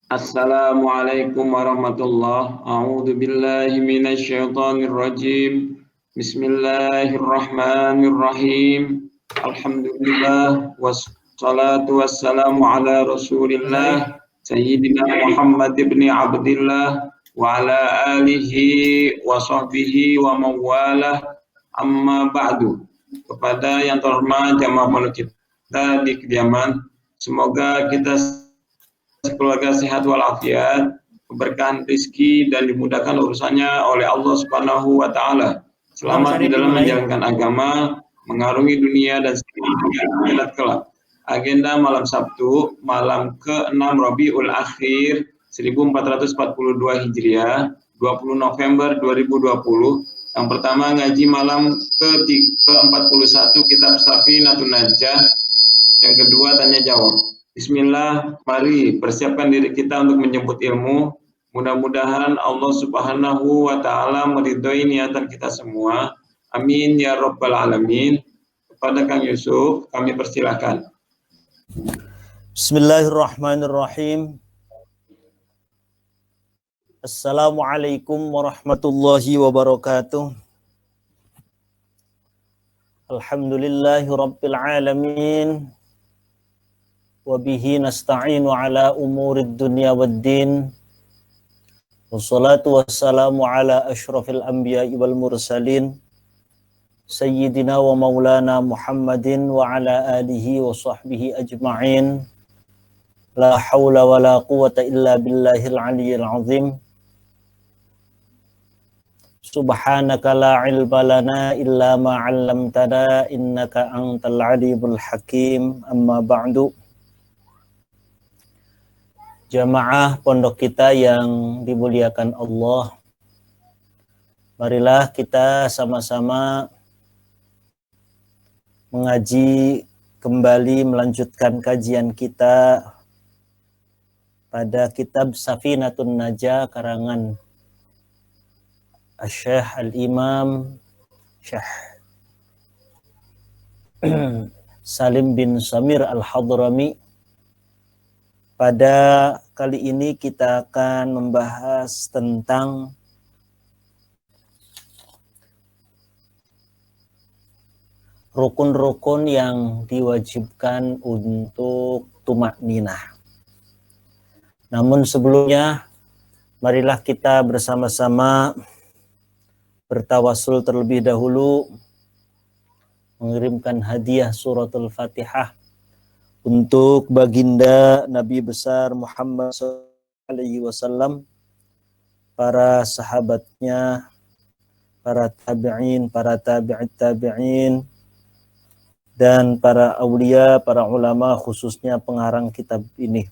Assalamualaikum warahmatullahi wabarakatuh. A'udzu billahi minasyaitonir rajim. Bismillahirrahmanirrahim. Alhamdulillah wassalatu wassalamu ala Rasulillah Sayyidina Muhammad ibn Abdullah wa ala alihi wa sahbihi wa mawalah. Amma ba'du. Kepada yang terhormat jamaah pondok kita di kediaman, semoga kita keluarga sehat walafiat, keberkahan rezeki dan dimudahkan urusannya oleh Allah Subhanahu wa taala. Selamat di dalam menjalankan agama, mengarungi dunia dan akhirat kelak. Agenda malam Sabtu, malam ke-6 Rabiul Akhir 1442 Hijriah, 20 November 2020. Yang pertama ngaji malam ke-41 Kitab Safinatun Najah. Yang kedua tanya jawab. Bismillah, mari persiapkan diri kita untuk menjemput ilmu. Mudah-mudahan Allah Subhanahu wa taala meridhoi niatan kita semua. Amin ya rabbal alamin. Kepada Kang Yusuf, kami persilahkan. Bismillahirrahmanirrahim. Assalamualaikum warahmatullahi wabarakatuh. Alhamdulillahi rabbil alamin. Wabihi nasta'inu ala umurid dunya waddin. Wassalatu wassalamu ala ashrafil anbiya'i wal mursalin. Sayyidina wa maulana Muhammadin wa ala alihi wa sahbihi ajma'in. La hawla wa la quwata illa billahil aliyyil azim. Subhanaka la ilma lana illa ma 'allamtana innaka antal alimul hakim. Amma ba'du. Jamaah pondok kita yang dimuliakan Allah, marilah kita sama-sama mengaji kembali, melanjutkan kajian kita pada kitab Safinatun Najah karangan Syekh Al-Imam Syekh Salim bin Samir Al-Hadrami. Pada kali ini kita akan membahas tentang rukun-rukun yang diwajibkan untuk tumakninah. Namun sebelumnya, marilah kita bersama-sama bertawasul terlebih dahulu, mengirimkan hadiah suratul Fatihah untuk baginda Nabi besar Muhammad SAW, para sahabatnya, para tabi'in, para tabi'it tabi'in, dan para aulia, para ulama, khususnya pengarang kitab ini.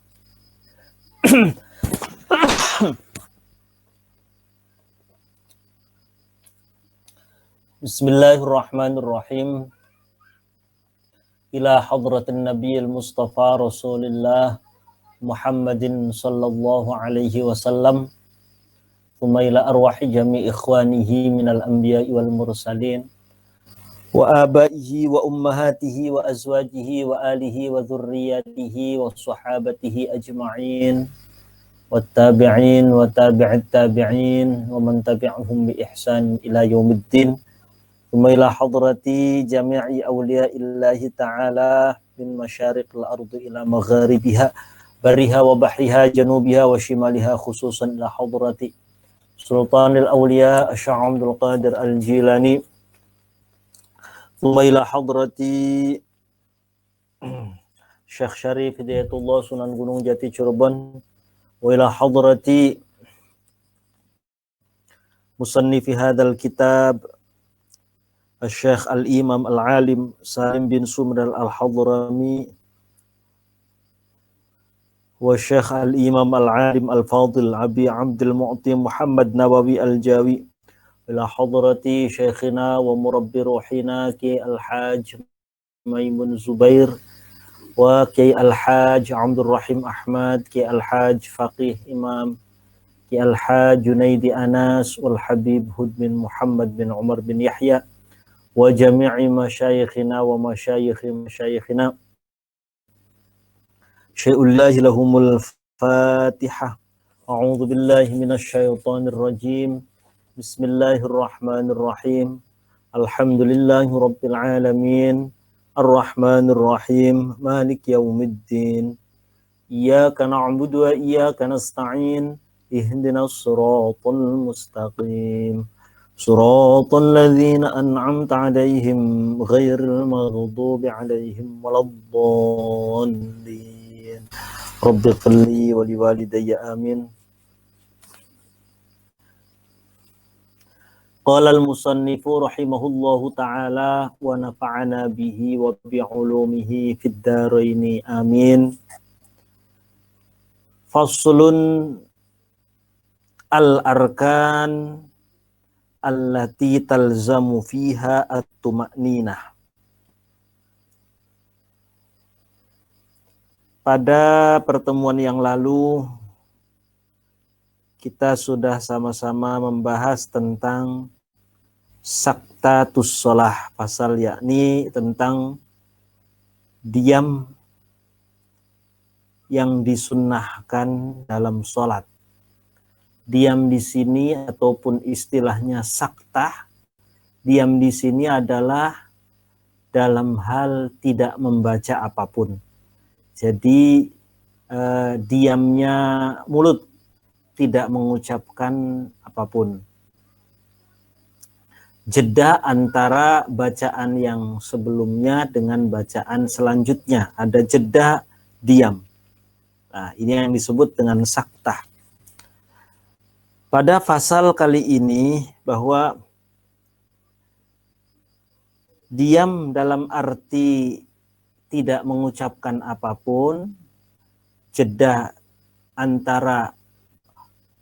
Bismillahirrahmanirrahim. Ila hadratin Nabi al-Mustafa Rasulullah Muhammadin sallallahu alaihi wasallam, thumma ila arwahi jami' ikhwanihi minal anbiya'i wal mursalin wa abaihi wa ummahatihi wa azwajihi wa alihi wa dhurriyyatihi wa sahabatihi ajma'in wa tabi'in wa tabi'it tabi'in wa man tabi'ahum bi ihsan ila yaumiddin. Ila hadrati jami'i awliya'illahi ta'ala min masyariqil ardi ila magharibiha bariha wa bahriha janubiha wa shimaliha, khususan ila hadrati sultanil awliya Syekh Abdul Qadir Al-Jilani. Ila hadrati Syekh Syarif Hidayatullah Sunan Gunung Jati Cirebon. Wa ila hadrati musannifi hadzal kitab Syekh Al-Imam Al-Alim Salim bin Sumr Al-Hadrami wa Syekh Al-Imam Al-Alim Al-Fadil Abi Abdul Mu'ti Muhammad Nawawi Al-Jawi. Ila hadrati Syekhina wa murabbi ruhina Ki Al-Haj Maimun Zubair wa Ki Al-Haj Abdul Rahim Ahmad, Ki Al-Haj Faqih Imam Ki Al-Haj Junaidi Anas wal Habib Hud bin Muhammad bin Umar bin Yahya wa jami'i masyayikhina wa masyayikhi masyayikhina syai'ullahi lahumul Al-Fatihah. A'udzu billahi minasyaitonir rajim. Bismillahirrahmanirrahim. Alhamdulillahi rabbil alamin. Ar-Rahmanir Rahim. Maliki yaumiddin. Iyyaka na'budu wa iyyaka nasta'in. Ihdinas siratal mustaqim. Siratal ladzina an'amta 'alaihim ghairil maghdubi 'alaihim waladdallin. Rabbi qilli wa liwalidayya amin. Qala al-musannifu rahimahullahu ta'ala wa nafa'ana bihi wa bi'ulumihi fid dharaini amin. Faslun al-arkan allati talzamu fiha at-tuma'ninah. Pada pertemuan yang lalu kita sudah sama-sama membahas tentang saktatus shalah, pasal yakni tentang diam yang disunnahkan dalam sholat. Diam di sini ataupun istilahnya saktah, diam di sini adalah dalam hal tidak membaca apapun. Jadi diamnya mulut, tidak mengucapkan apapun. Jeda antara bacaan yang sebelumnya dengan bacaan selanjutnya. Ada jeda diam. Nah, ini yang disebut dengan saktah. Pada pasal kali ini bahwa diam dalam arti tidak mengucapkan apapun, jeda antara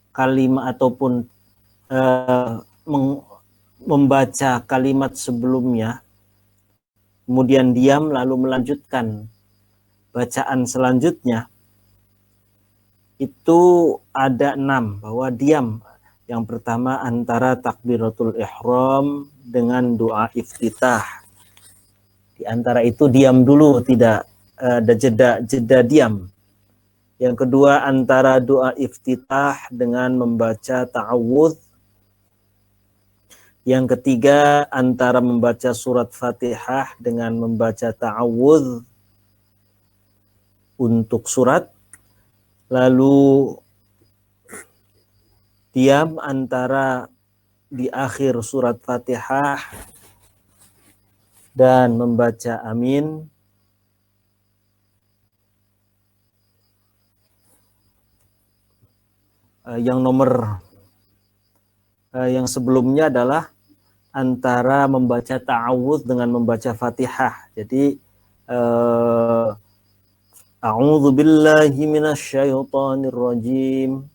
kalimat ataupun membaca kalimat sebelumnya, kemudian diam lalu melanjutkan bacaan selanjutnya, itu ada 6, bahwa diam. Yang pertama antara takbiratul ihram dengan doa iftitah. Di antara itu diam dulu, tidak ada jeda diam. Yang kedua antara doa iftitah dengan membaca ta'awudz. Yang ketiga antara membaca surat Fatihah dengan membaca ta'awudz untuk surat. Lalu diam antara di akhir surat Fatihah dan membaca amin. Yang sebelumnya adalah antara membaca ta'awudz dengan membaca Fatihah. Jadi a'udzu billahi minasyaitonir rajim.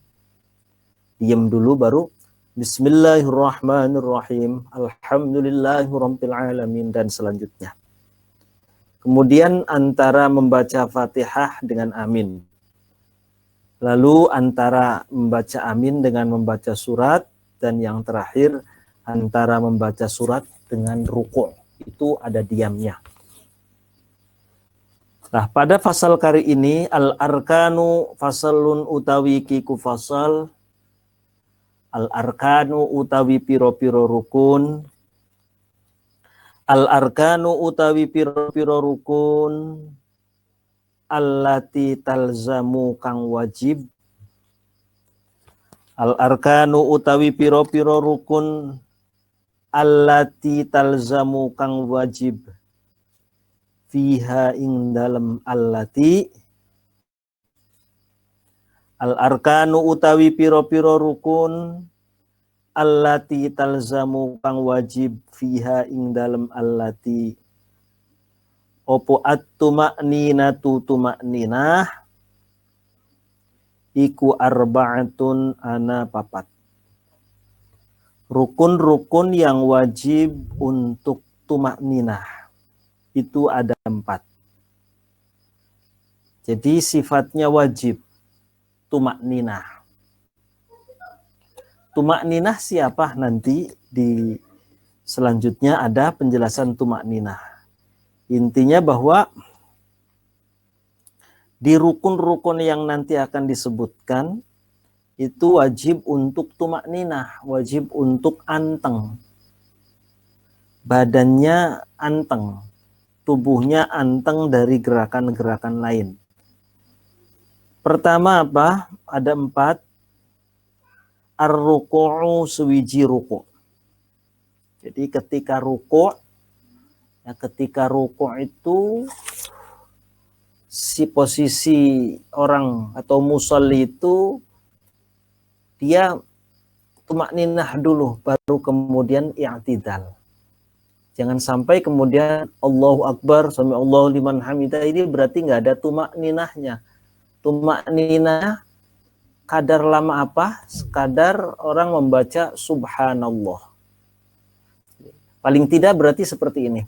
Diam dulu baru Bismillahirrahmanirrahim. Alhamdulillahirabbil alamin dan selanjutnya. Kemudian antara membaca Fatihah dengan amin. Lalu antara membaca amin dengan membaca surat, dan yang terakhir antara membaca surat dengan ruku'. Itu ada diamnya. Nah, pada fasal kali ini al-arkanu fasalun utawi kiku fasal. Al-arkanu utawi piro-piro rukun. Al-arkanu utawi piro-piro rukun. Allati talzamu kang wajib. Al-arkanu utawi piro-piro rukun. Allati talzamu kang wajib. Fiha ing dalam allati. Al-arkanu utawi piro-piro rukun. Allati talzamu kang wajib. Fiha ing dalam allati. Opo at-tuma'ninatu tuma'ninah. Iku arba'atun ana papat. Rukun-rukun yang wajib untuk tuma'ninah. Itu ada 4. Jadi sifatnya wajib. Tuma'ninah. Tuma'ninah siapa? Nanti di selanjutnya ada penjelasan tuma'ninah. Intinya bahwa Di rukun-rukun yang nanti akan disebutkan, itu wajib untuk tumakninah, wajib untuk anteng. Badannya anteng, tubuhnya anteng dari gerakan-gerakan lain. Pertama apa? Ada 4. Ar-ruku'u sewiji ruku'. Jadi ketika ruku', ya ketika ruku' itu si posisi orang atau musalli itu dia tumakninah dulu, baru kemudian i'tidal. Jangan sampai kemudian Allahu Akbar, sami Allahu liman hamidah, ini berarti nggak ada tumakninahnya. Tumakninah kadar lama apa? Kadar orang membaca subhanallah. Paling tidak berarti seperti ini.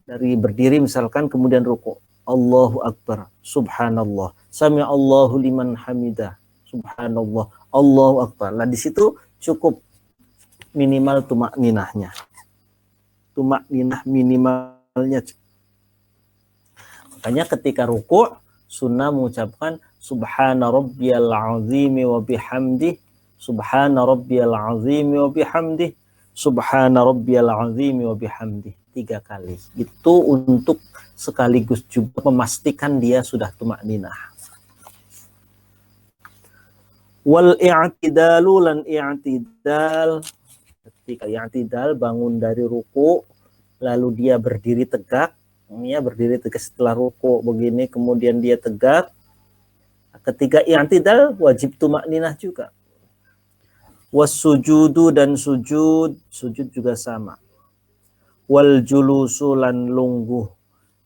Dari berdiri misalkan kemudian ruku'. Allahu Akbar, subhanallah, sami Allahu liman hamidah, subhanallah, Allahu Akbar. Nah di situ cukup minimal tumakninahnya. Tumakninah minimalnya. Makanya ketika ruku' sunnah mengucapkan subhana rabbiyal azimi wa bihamdih, subhana rabbiyal azimi wa bihamdih, subhana rabbiyal azimi wa bihamdih 3 kali. Itu untuk sekaligus juga memastikan dia sudah tumakninah. Wal i'tidalu lan i'tidal, ketika i'tidal bangun dari ruku lalu dia berdiri tegak, ya berdiri tegak setelah ruku begini kemudian dia tegak. Ketika i'tidal wajib tumakninah juga. Was sujudu dan sujud juga sama. Wal julusu lan lungguh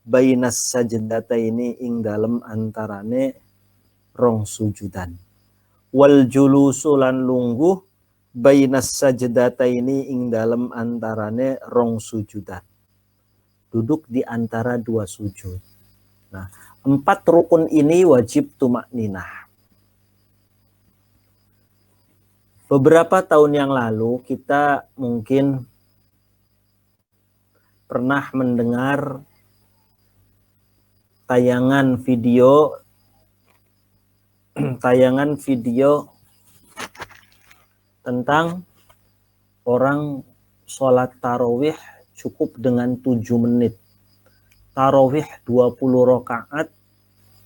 bainas sajdataini ing dalem antarane rong sujudan. Wal julusu lan lungguh bainas sajdataini ing dalem antarane rong sujudan. Duduk di antara 2 sujud. Nah, 4 rukun ini wajib tumakninah. Beberapa tahun yang lalu kita mungkin pernah mendengar tayangan video tentang orang sholat tarawih cukup dengan 7 menit. Tarawih 20 rakaat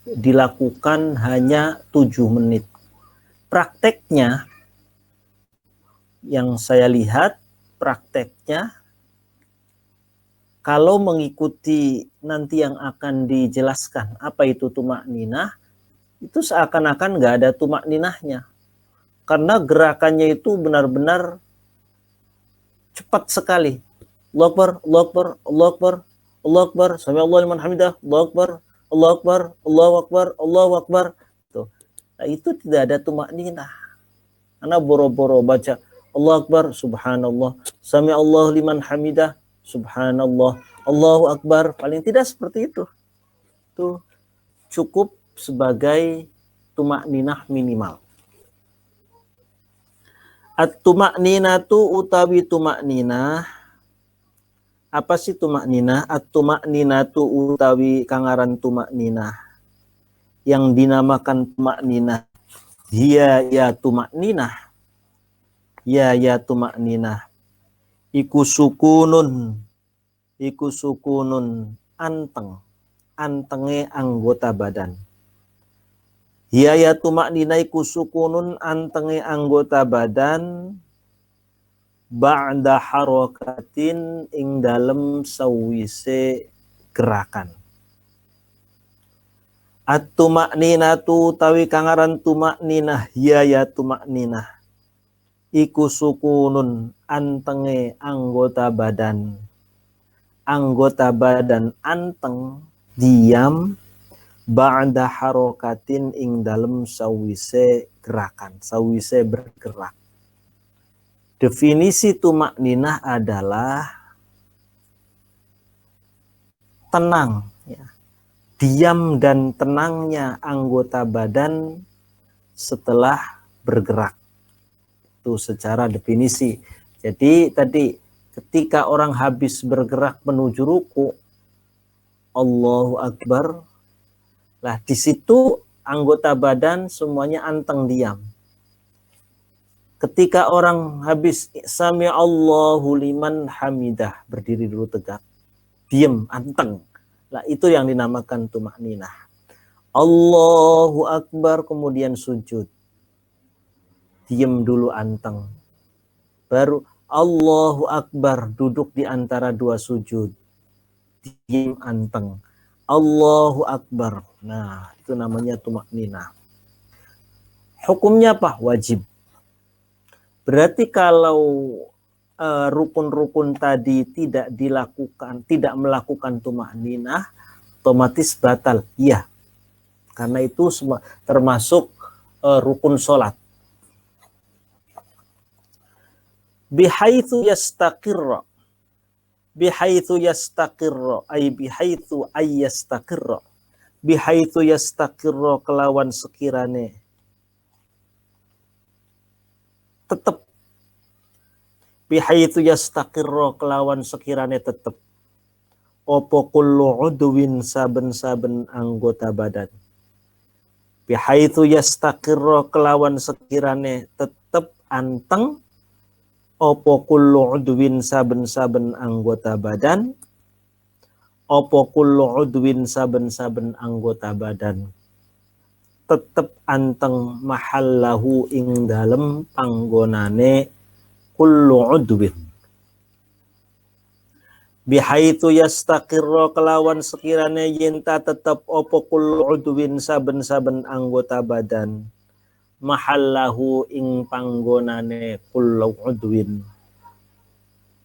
dilakukan hanya 7 menit. Prakteknya yang saya lihat, kalau mengikuti nanti yang akan dijelaskan apa itu tumakninah, itu seakan-akan nggak ada tumakninahnya. Karena gerakannya itu benar-benar cepat sekali. Allahu Akbar, Allahu Akbar, Allahu Akbar, Allahu Akbar, sami Allahu liman hamidah, Allahu Akbar, Allahu Akbar, Allahu Akbar, Allahu Akbar. Tuh. Nah, itu tidak ada tumakninah. Karena boro-boro baca Allahu Akbar, subhanallah, sami Allahu liman hamidah, subhanallah, Allahu Akbar, paling tidak seperti itu. Itu cukup sebagai tumakninah minimal. At-tumakninatu utawi tumakninah. Apa sih tumakninah? At-tumakninatu utawi kangaran tumakninah. Yang dinamakan tumakninah. Ya tumakninah. Ya tumakninah. Iku sukunun antenge anggota badan. Ya tumakninah iku sukunun antenge anggota badan ba'da harakatin ing dalem sawise gerakan. At-tumakninatu tawi kangaran tumakninah ya tumakninah iku sukunun antenge anggota badan anteng diam ba'da harokatin ing dalem sawise gerakan, sawise bergerak. Definisi tumakninah adalah tenang, ya. Diam dan tenangnya anggota badan setelah bergerak. Itu secara definisi. Jadi tadi ketika orang habis bergerak menuju ruku, Allahu Akbar, Lah di situ anggota badan semuanya anteng diam. Ketika orang habis sami Allahu liman hamidah, berdiri dulu tegak, diam, anteng. Lah itu yang dinamakan tumakninah. Allahu Akbar, kemudian sujud. Diam dulu, anteng. Baru Allahu Akbar, duduk di antara dua sujud. Diam, anteng. Allahu Akbar. Nah, itu namanya tumakninah. Hukumnya apa? Wajib. Berarti kalau rukun-rukun tadi tidak dilakukan, tidak melakukan tumakninah, otomatis batal. Iya. Karena itu termasuk rukun sholat. Bihaitsu yastaqirra. Bihaitsu yastaqirra. Ay bihaitsu ay yastaqirra. Bihaitsu yastaqirra, kelawan sekirane tetap. Bihaitsu yastaqirra, kelawan sekirane tetap. Opo kullu udwin, saben-saben anggota badan. Bihaitsu yastaqirra, kelawan sekirane tetap anteng. Opo kullu udwin, saben-saben anggota badan. Opo kullu udwin, saben-saben anggota badan. Tetep anteng mahallahu ing dalem panggonane kullu udwin. Bihaitsu yastaqirra, kelawan sekirane yenta tetep opo kullu udwin, saben-saben anggota badan. Mahallahu ing panggonane kullu udwin.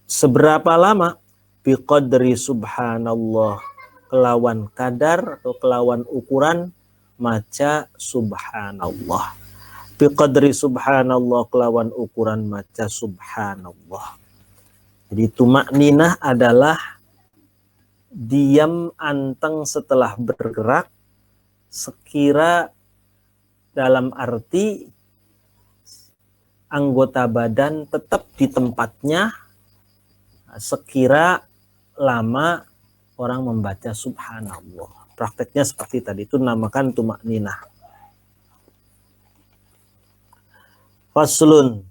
Seberapa lama? Biqadri subhanallah, kelawan kadar atau kelawan ukuran maca subhanallah. Biqadri subhanallah, kelawan ukuran maca subhanallah. Jadi tumakninah adalah diam anteng setelah bergerak, sekira dalam arti anggota badan tetap di tempatnya sekira lama orang membaca subhanallah. Prakteknya seperti tadi, itu namakan tumakninah. Faslun.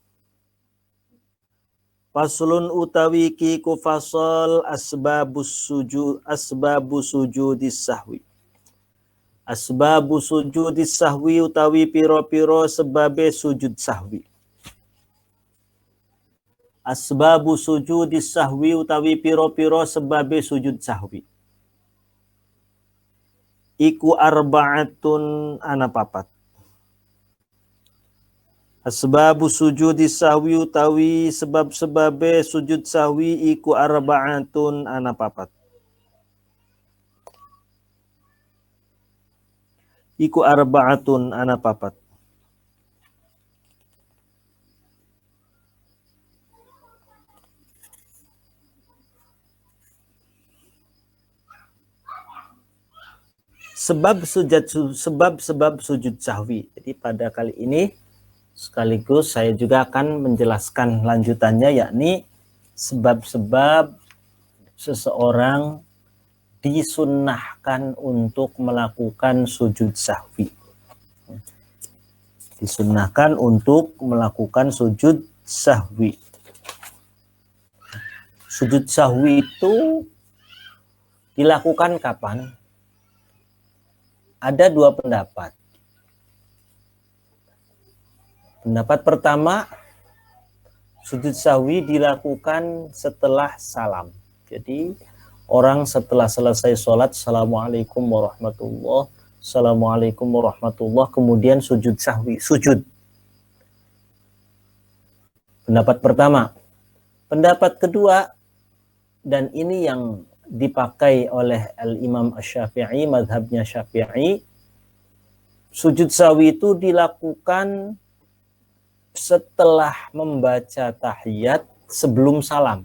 Faslun utawi kiku fasol asbabus sujudis sahwi. Asbabus sujudis sahwi utawi piro-piro sebabe sujud sahwi. Asbabu sujudis sahwi utawi piro-piro sebabe sujud sahwi. Iku arba'atun ana papat. Asbabu sujudis sahwi utawi sebab-sebabe sujud sahwi iku arba'atun ana papat. Iku arba'atun ana papat. Sebab sujud sahwi. Jadi pada kali ini sekaligus saya juga akan menjelaskan lanjutannya, yakni sebab-sebab seseorang disunnahkan untuk melakukan sujud sahwi. Disunnahkan untuk melakukan sujud sahwi. Sujud sahwi itu dilakukan kapan? Ada dua pendapat. Pendapat pertama, sujud sahwi dilakukan setelah salam. Jadi orang setelah selesai sholat, assalamualaikum warahmatullah, assalamualaikum warahmatullah, kemudian sujud sahwi, sujud. Pendapat pertama. Pendapat kedua, dan ini yang dipakai oleh Al-Imam Asy-Syafi'i, mazhabnya Syafi'i, sujud sahwi itu dilakukan setelah membaca tahiyat sebelum salam.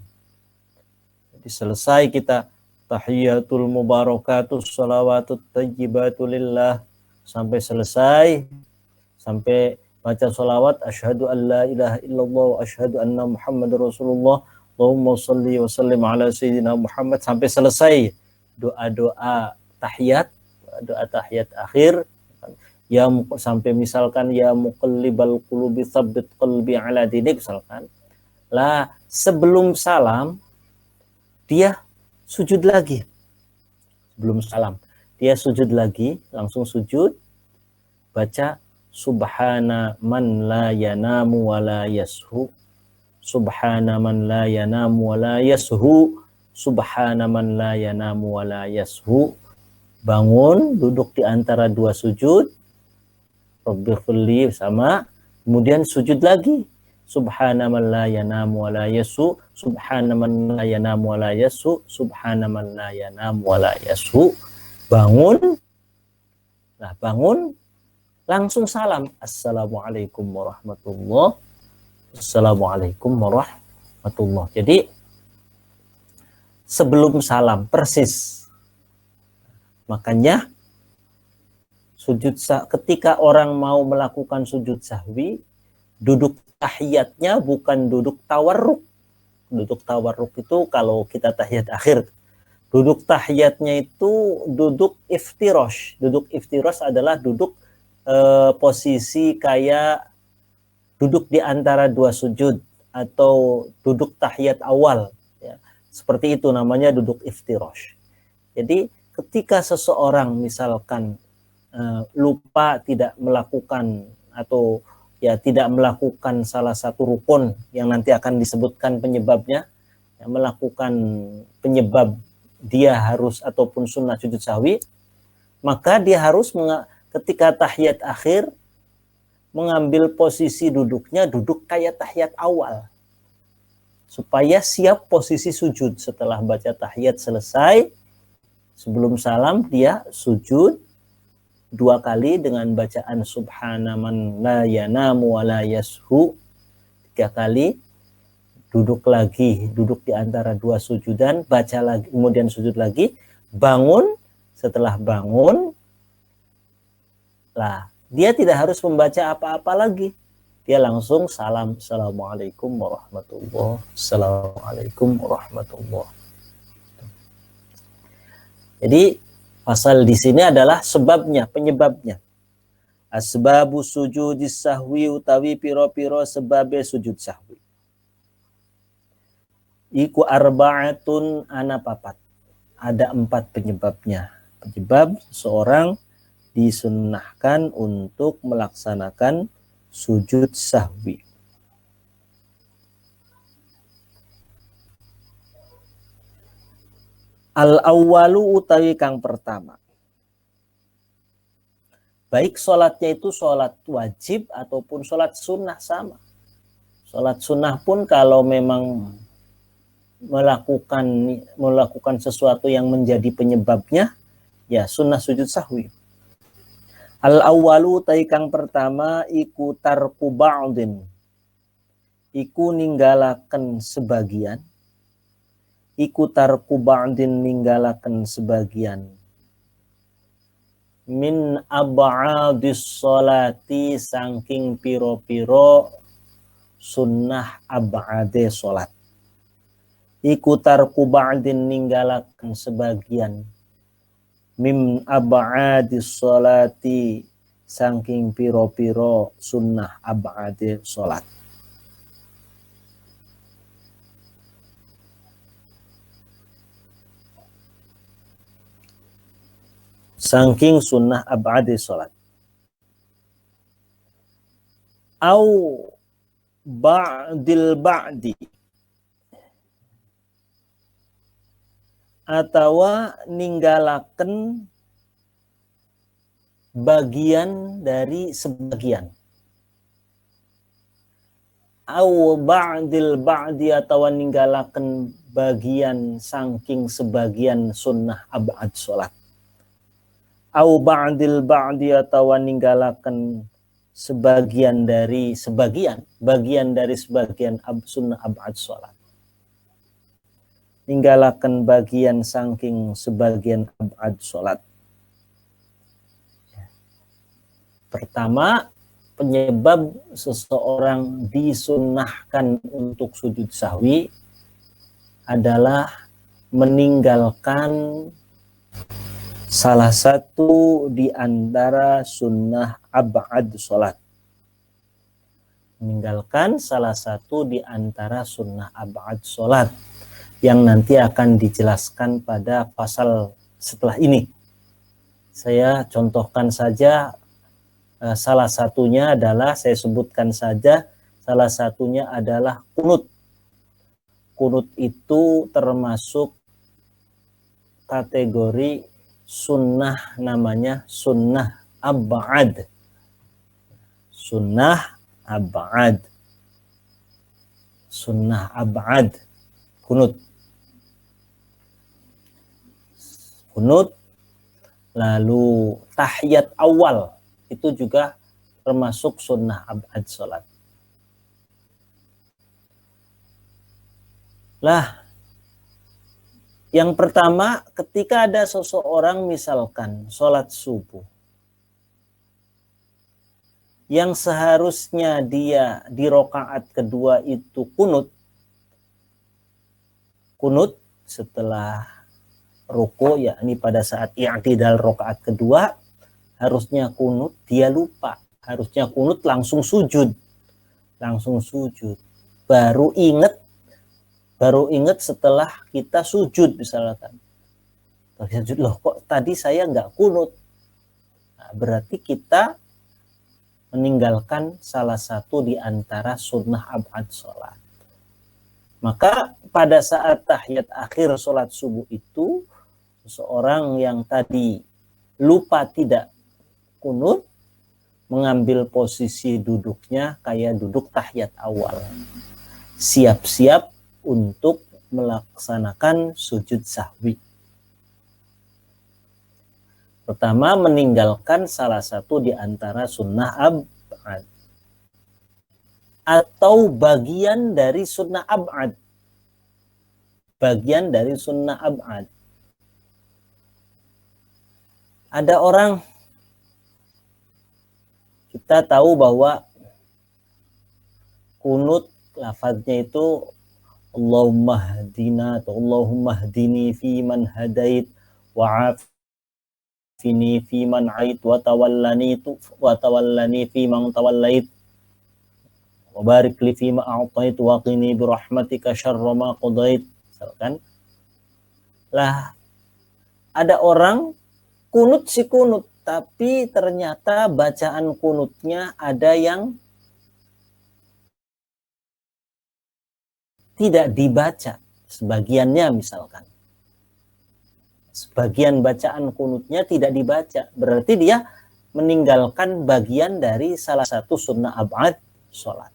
Jadi selesai kita tahiyatul mubarakatus salawatut tayyibatulillah sampai selesai, sampai baca salawat asyhadu an la ilaha illallah wa asyhadu anna muhammadar rasulullah Allahumma sholli wa sallim ala sayyidina Muhammad, sampai selesai doa-doa tahiyat doa tahiyat akhir, ya sampai misalkan ya muqallibal qulubi tsabbit qalbi ala dinik misalkan. Lah sebelum salam dia sujud lagi. Sebelum salam dia sujud lagi, langsung sujud, baca subhana man la yanamu wa la yashu, subhana man la yanamu wa la yashu, subhana man la yanamu wa la yashu. Bangun, duduk di antara dua sujud, Rabbighfirli sama, kemudian sujud lagi, subhana man la yanamu wa la yashu, subhana man la yanamu wa la yashu, subhana man la yanamu wa la yashu. Bangun, nah bangun, langsung salam, assalamualaikum warahmatullahi wabarakatuh, assalamualaikum warahmatullahi wabarakatuh. Jadi sebelum salam persis. Makanya ketika orang mau melakukan sujud sahwi, duduk tahiyatnya bukan duduk tawarruk. Duduk tawarruk itu kalau kita tahiyat akhir. Duduk tahiyatnya itu duduk iftirosh. Duduk iftirosh adalah duduk posisi kayak duduk di antara dua sujud atau duduk tahiyat awal. Ya. Seperti itu namanya duduk iftirosh. Jadi ketika seseorang misalkan lupa tidak melakukan atau ya tidak melakukan salah satu rukun yang nanti akan disebutkan penyebabnya, ya, melakukan penyebab dia harus ataupun sunnah sujud sahwi, maka dia harus ketika tahiyat akhir mengambil posisi duduknya duduk kayak tahiyat awal supaya siap posisi sujud. Setelah baca tahiyat selesai, sebelum salam dia sujud 2 kali dengan bacaan subhana man la yanamu wa la yashu, 3 kali, duduk lagi, duduk di antara dua sujudan, baca lagi, kemudian sujud lagi, bangun. Setelah bangun, lah dia tidak harus membaca apa-apa lagi, dia langsung salam, assalamualaikum warahmatullahi wabarakatuh, assalamualaikum warahmatullahi wabarakatuh. Jadi pasal di sini adalah sebabnya, penyebabnya. Asbabu sujudis sahwi utawi piro-piro sebabe sujud sahwi. Iku arba'atun ana papat. Ada 4 penyebabnya. Penyebab seorang disunnahkan untuk melaksanakan sujud sahwi. Al-awwalu utawi kang pertama. Baik sholatnya itu sholat wajib ataupun sholat sunnah sama. Sholat sunnah pun kalau memang melakukan sesuatu yang menjadi penyebabnya, ya sunnah sujud sahwi. Al-awwalu utawi kang pertama iku tarku ba'din. Iku ninggalaken sebagian. Iku tarku ba'din ninggalaken sebagian. Min ab'adis sholati saking piro-piro sunnah ab'ade sholat. Iku tarku ba'din ninggalaken sebagian. Min ab'adis sholati saking piro-piro sunnah ab'ade sholat. Saking sunnah ab'adi sholat. Au ba'dil ba'di. Atawa ninggalaken bagian dari sebagian. Au ba'dil ba'di atawa ninggalaken bagian saking sebagian sunnah ab'ad sholat. Au ba'dil ba'di atawa ninggalaken sebagian dari sebagian, bagian dari sebagian sunnah ab'ad sholat. Ninggalaken bagian saking sebagian ab'ad sholat. Pertama, penyebab seseorang disunnahkan untuk sujud sahwi adalah meninggalkan salah satu di antara sunnah ab'ad sholat. Meninggalkan salah satu di antara sunnah ab'ad sholat yang nanti akan dijelaskan pada pasal setelah ini. Saya contohkan saja salah satunya adalah, saya sebutkan saja, salah satunya adalah kunut. Kunut itu termasuk kategori sunnah, namanya sunnah ab'ad. Sunnah ab'ad. Sunnah ab'ad. Kunut. Kunut. Lalu tahiyat awal. Itu juga termasuk sunnah ab'ad sholat. Lah, yang pertama, ketika ada seseorang misalkan sholat subuh, yang seharusnya dia di rakaat kedua itu kunut setelah ruku, yakni pada saat i'tidal rakaat kedua, harusnya kunut, dia lupa. Harusnya kunut langsung sujud. Baru ingat setelah kita sujud misalkan. Loh, kok tadi saya nggak kunut? Nah, berarti kita meninggalkan salah satu di antara sunnah ab'ad sholat. Maka pada saat tahiyat akhir sholat subuh itu, seorang yang tadi lupa tidak kunut, mengambil posisi duduknya kayak duduk tahiyat awal. Siap-siap untuk melaksanakan sujud sahwi. Pertama, meninggalkan salah satu di antara sunnah ab'ad atau bagian dari sunnah ab'ad. Bagian dari sunnah ab'ad. Ada orang, kita tahu bahwa kunut lafaznya itu Allahumma hadina atau Allahumma hadini fi man hadait wa afini fi man ait wa tawallani fi man tawallait wa barik li fi ma a'tait wa qini bi rahmatika syarra ma qadait. Misalkan, lah ada orang kunut tapi ternyata bacaan kunutnya ada yang tidak dibaca, sebagiannya misalkan. Sebagian bacaan kunutnya tidak dibaca, berarti dia meninggalkan bagian dari salah satu sunnah ab'ad sholat.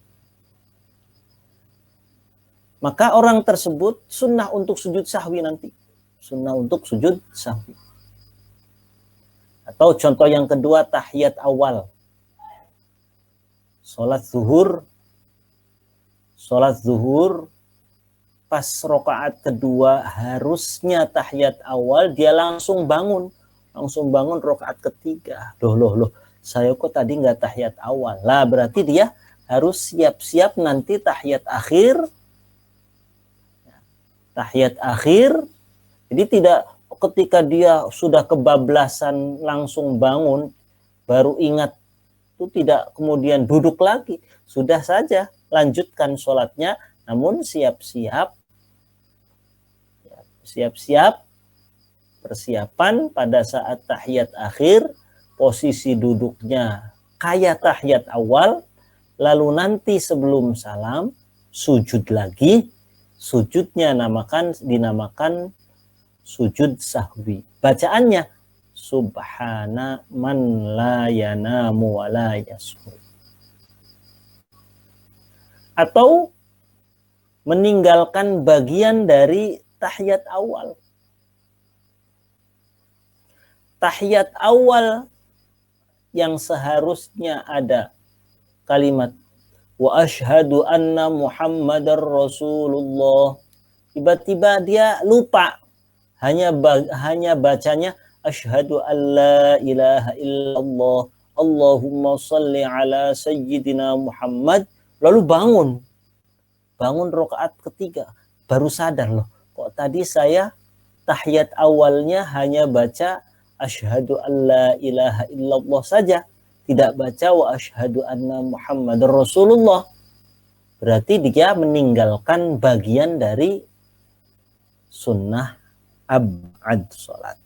Maka orang tersebut sunnah untuk sujud sahwi nanti. Sunnah untuk sujud sahwi. Atau contoh yang kedua, tahiyat awal. Sholat zuhur, pas rakaat kedua harusnya tahiyat awal, dia langsung bangun rakaat ketiga. Loh, saya kok tadi nggak tahiyat awal. Lah berarti dia harus siap-siap nanti tahiyat akhir. Jadi tidak ketika dia sudah kebablasan langsung bangun, baru ingat, itu tidak kemudian duduk lagi. Sudah saja lanjutkan sholatnya, namun siap-siap persiapan pada saat tahiyat akhir, posisi duduknya kayak tahiyat awal, lalu nanti sebelum salam sujud lagi, sujudnya dinamakan sujud sahwi. Bacaannya subhana man la yanamu wa la yashu. Atau meninggalkan bagian dari tahiyat awal. Tahiyat awal yang seharusnya ada kalimat wa asyhadu anna Muhammadar Rasulullah, tiba-tiba dia lupa, hanya bacanya asyhadu alla ilaha illallah Allahumma shalli ala sayyidina Muhammad, lalu bangun rakaat ketiga, baru sadar, loh kok tadi saya tahiyat awalnya hanya baca asyhadu an la ilaha illallah saja, tidak baca wa asyhadu anna Muhammadar Rasulullah, berarti dia meninggalkan bagian dari sunnah ab'ad sholat.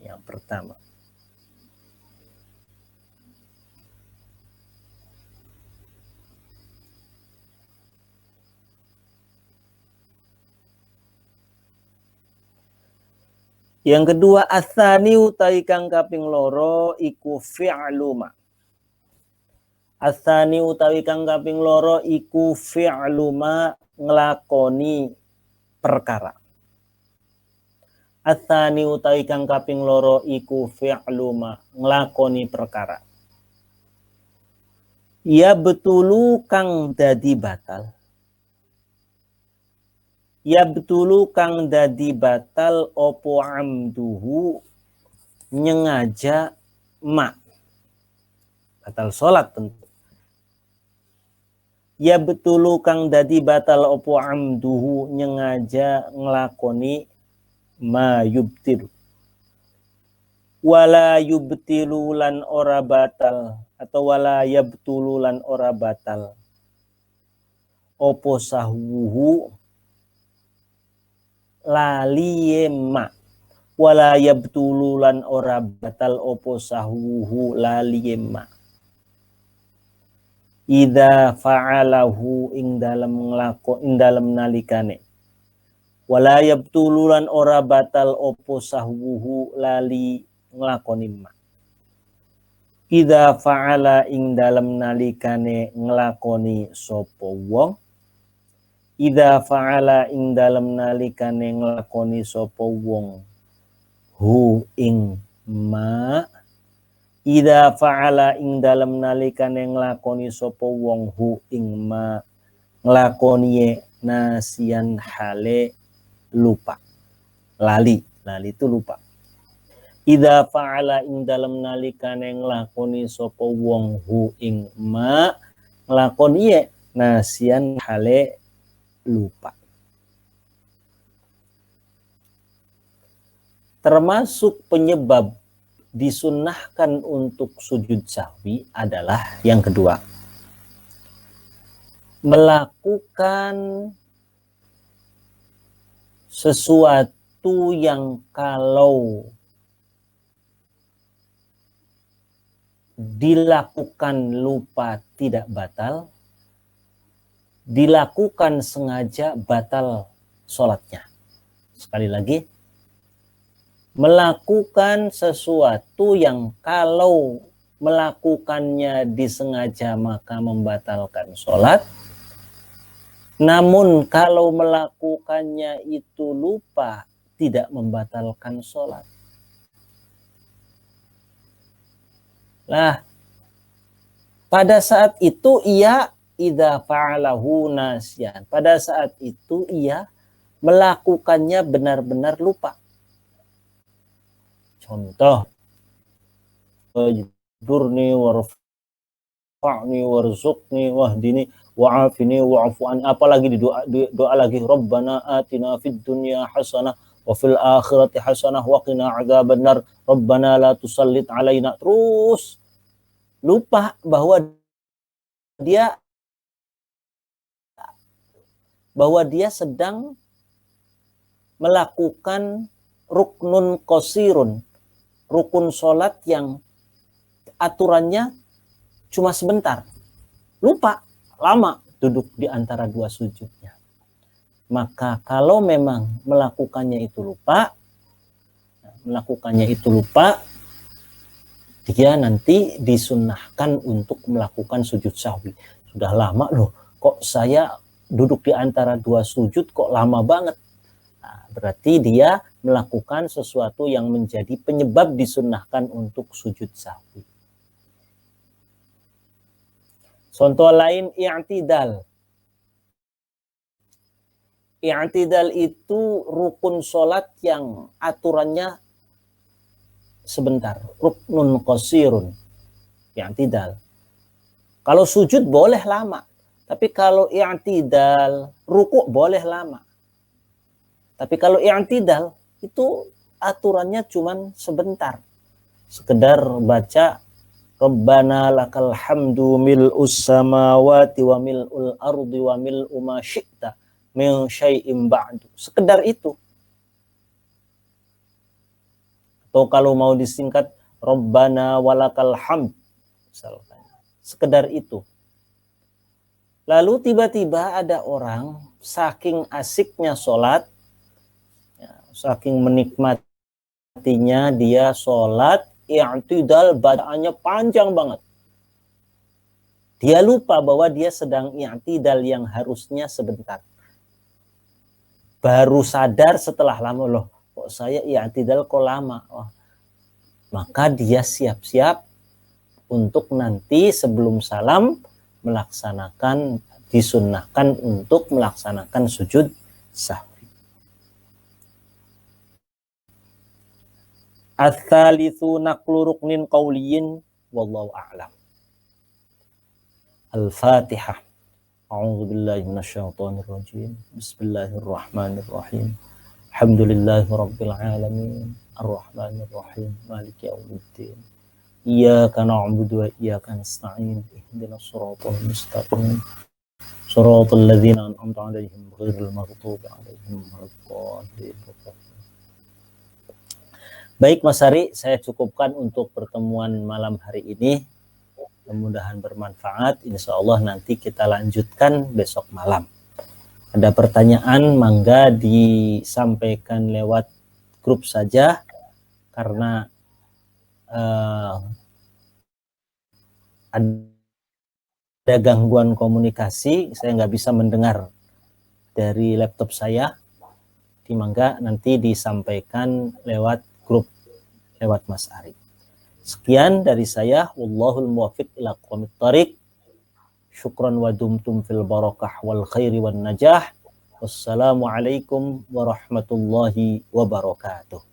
Yang pertama. Yang kedua, atsani utawi kang kaping loro iku fi'luma. Atsani utawi kang kaping loro iku fi'luma, nglakoni perkara. Atsani utawi kang kaping loro iku fi'luma, nglakoni perkara. Ya betulu kang dadi batal. Ya betulu kang dadi batal opo amduhu, nyengaja ma. Batal sholat tentu. Ya betulu kang dadi batal opo amduhu, nyengaja ngelakoni ma yubtilu. Wala yubtilu lan ora batal, atau wala yabtulu lan ora batal opo sahwuhu, laliyema. Wala yabtulu lan ora batal opo sahwuhu laliyema. Idza fa'alahu ing dalem nalikane. Wala yabtulu lan ora batal opo sahwuhu lali nglakoni ma. Idza fa'ala ing dalem nalikane nglakoni sapa wong. Idza fa'ala ing dalem nalikane nglakoni sapa wong hu ing ma. Idza fa'ala ing dalem nalikane nglakoni sapa wong hu ing ma, nglakoni nasian hale lupa. Lali itu lupa. Idza fa'ala ing dalem nalikane nglakoni sapa wong hu ing ma, nglakoni nasian hale lupa. Termasuk penyebab disunnahkan untuk sujud sahwi adalah yang kedua, melakukan sesuatu yang kalau dilakukan lupa tidak batal, dilakukan sengaja batal sholatnya. Sekali lagi, melakukan sesuatu yang kalau melakukannya disengaja maka membatalkan sholat, namun kalau melakukannya itu lupa tidak membatalkan sholat. Nah, pada saat itu ia idza fa'alahu nasyan. Pada saat itu ia melakukannya benar-benar lupa. Contoh, wajburni warfa'ni warzuqni wahdini wa'afini wa'afu an. Apalagi di doa lagi, Rabbana atina fid dunya hasanah wa fil akhirati hasanah wa qina adzabannar Rabbana la tusallit alaina. Terus lupa bahwa dia sedang melakukan ruknun qasirun, rukun sholat yang aturannya cuma sebentar. Lupa, lama duduk di antara dua sujudnya. Maka kalau memang melakukannya itu lupa, dia nanti disunnahkan untuk melakukan sujud sahwi. Sudah lama loh, kok saya duduk di antara dua sujud kok lama banget. Nah, berarti dia melakukan sesuatu yang menjadi penyebab disunnahkan untuk sujud sahwi. Contoh lain, i'tidal. I'tidal itu rukun sholat yang aturannya sebentar. Ruknun qasirun. I'tidal. Kalau sujud boleh lama. Tapi kalau i'tidal, ruku' boleh lama. Tapi kalau i'tidal itu aturannya cuman sebentar. Sekedar baca Rabbana lakal hamdu mil'us samawati wa mil'ul ardi wa mil'u ma syi'ta min syai'im ba'du. Sekedar itu. Atau kalau mau disingkat Rabbana walakal hamd. Misalkan. Sekedar itu. Lalu tiba-tiba ada orang saking asiknya sholat, ya, saking menikmatinya dia sholat, i'tidal bacaannya panjang banget. Dia lupa bahwa dia sedang i'tidal yang harusnya sebentar. Baru sadar setelah lama, loh kok saya i'tidal kok lama. Oh. Maka dia siap-siap untuk nanti sebelum salam disunnahkan untuk melaksanakan sujud sahwi. Ats-tsalitsu naqlu ruknin qawliyin wallahu a'lam. Al-Fatihah. A'udzu billahi minasyaitonir rajim. Bismillahirrahmanirrahim. Alhamdulillahirabbil alamin. Arrahmanir rahim. Maliki yaumiddin. Iyyaka na'budu wa iyyaka nasta'in. Ihdinas siratal mustaqim. Shiratal ladzina an'amta 'alaihim ghairil maghdubi 'alaihim waladdallin. Baik Mas Ari, saya cukupkan untuk pertemuan malam hari ini. Mudah-mudahan bermanfaat. Insya Allah nanti kita lanjutkan besok malam. Ada pertanyaan, mangga disampaikan lewat grup saja. Karena ada gangguan komunikasi, saya nggak bisa mendengar dari laptop saya. Mangga nanti disampaikan lewat grup, lewat Mas Ari. Sekian dari saya, wallahul muwaffiq ila aqwamit thoriq. Syukran wa dumtum fil barakah wal khairi wan najah. Wassalamualaikum warahmatullahi wabarakatuh.